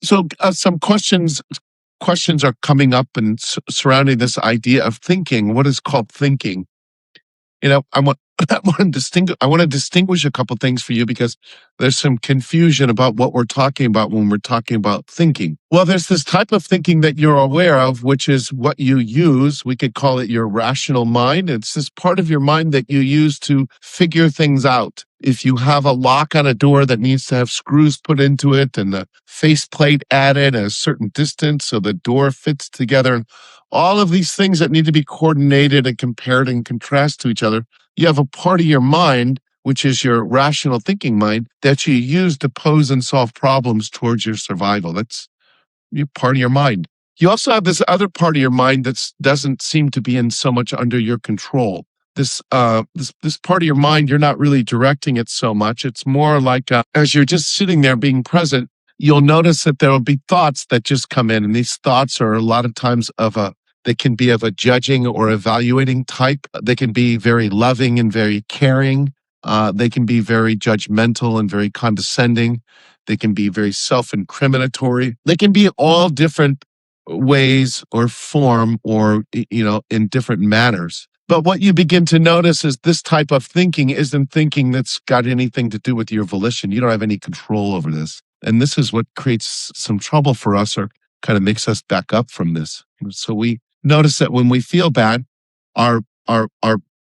So some questions are coming up and surrounding this idea of thinking. What is called thinking? I want I want to distinguish a couple things for you because there's some confusion about what we're talking about when we're talking about thinking. Well, there's this type of thinking that you're aware of, which is what you use. We could call it your rational mind. It's this part of your mind that you use to figure things out. If you have a lock on a door that needs to have screws put into it and the faceplate added at a certain distance so the door fits together, all of these things that need to be coordinated and compared and contrast to each other, you have a part of your mind, which is your rational thinking mind, that you use to pose and solve problems towards your survival. That's part of your mind. You also have this other part of your mind that doesn't seem to be in so much under your control. This part of your mind, you're not really directing it so much. It's more like as you're just sitting there being present, you'll notice that there will be thoughts that just come in, and these thoughts are a lot of times they can be of a judging or evaluating type. They can be very loving and very caring. They can be very judgmental and very condescending. They can be very self-incriminatory. They can be all different ways or form or, in different manners. But what you begin to notice is this type of thinking isn't thinking that's got anything to do with your volition. You don't have any control over this. And this is what creates some trouble for us or kind of makes us back up from this. So we notice that when we feel bad, our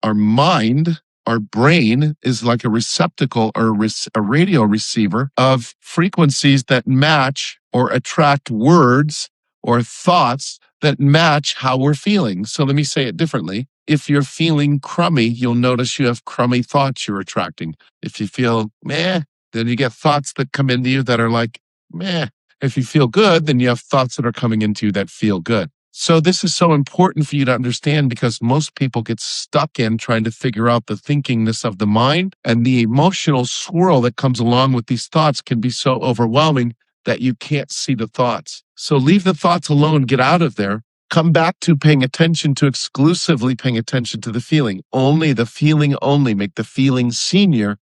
mind, our brain is like a receptacle or a radio receiver of frequencies that match or attract words or thoughts that match how we're feeling. So let me say it differently. If you're feeling crummy, you'll notice you have crummy thoughts you're attracting. If you feel meh, then you get thoughts that come into you that are like meh. If you feel good, then you have thoughts that are coming into you that feel good. So this is so important for you to understand because most people get stuck in trying to figure out the thinkingness of the mind, and the emotional swirl that comes along with these thoughts can be so overwhelming that you can't see the thoughts. So leave the thoughts alone, get out of there. Come back to exclusively paying attention to the feeling. Only the feeling only. Make the feeling senior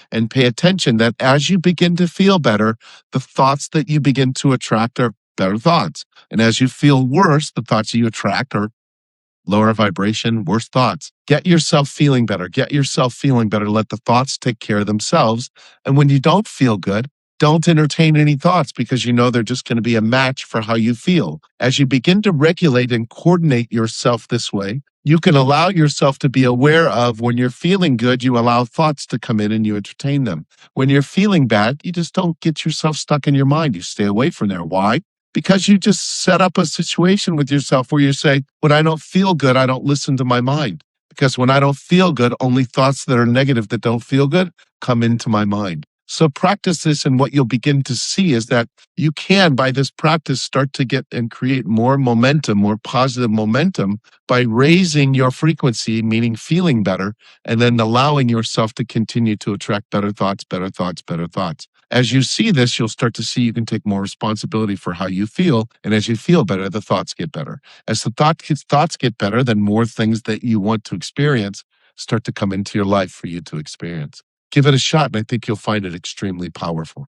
and pay attention that as you begin to feel better, the thoughts that you begin to attract are better thoughts. And as you feel worse, the thoughts you attract are lower vibration, worse thoughts. Get yourself feeling better. Get yourself feeling better. Let the thoughts take care of themselves. And when you don't feel good, don't entertain any thoughts because you know they're just going to be a match for how you feel. As you begin to regulate and coordinate yourself this way, you can allow yourself to be aware of when you're feeling good, you allow thoughts to come in and you entertain them. When you're feeling bad, you just don't get yourself stuck in your mind. You stay away from there. Why? Because you just set up a situation with yourself where you say, when I don't feel good, I don't listen to my mind. Because when I don't feel good, only thoughts that are negative that don't feel good come into my mind. So practice this, and what you'll begin to see is that you can, by this practice, start to get and create more momentum, more positive momentum by raising your frequency, meaning feeling better, and then allowing yourself to continue to attract better thoughts, better thoughts, better thoughts. As you see this, you'll start to see you can take more responsibility for how you feel. And as you feel better, the thoughts get better. As the thoughts get better, then more things that you want to experience start to come into your life for you to experience. Give it a shot, and I think you'll find it extremely powerful.